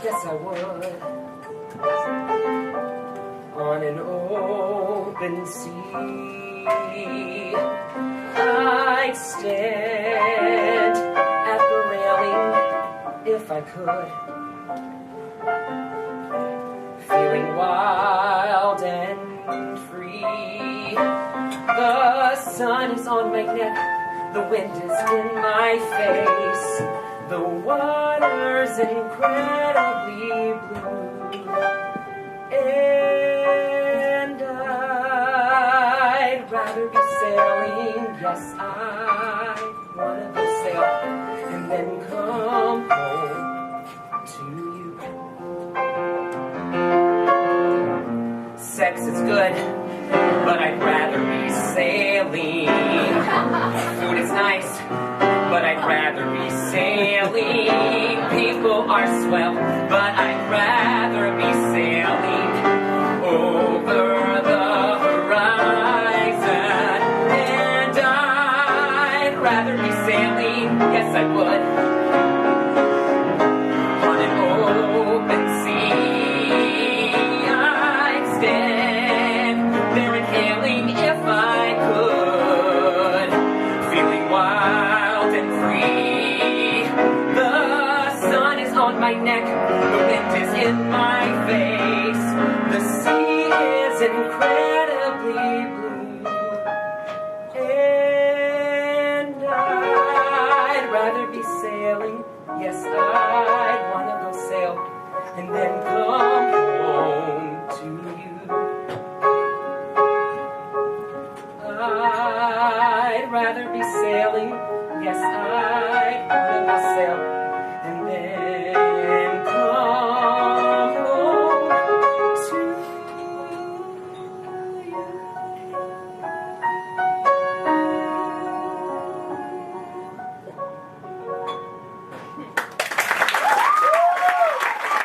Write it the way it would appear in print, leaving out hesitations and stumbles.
Yes, I would. On an open sea, I'd stand at the railing if I could, feeling wild and free. The sun is on my neck, the wind is in my face, the water's incredibly blue, and I'd rather be sailing. Yes, I wanna go sail and then come home to you. Sex is good, but I'd rather be sailing. Food is nice, but I'd rather be sailing. People are swell, but I'd rather be sailing over the horizon. And I'd rather be sailing, yes I would, on an open sea. I'd stand there inhaling if I could, feeling wild and free. The sun is on my neck, the wind is in my face, the sea is incredibly blue, and I'd rather be sailing. Yes, I'd wanna go sail and then come home to you. I'd rather be sailing. Yes, I'd wanna go sail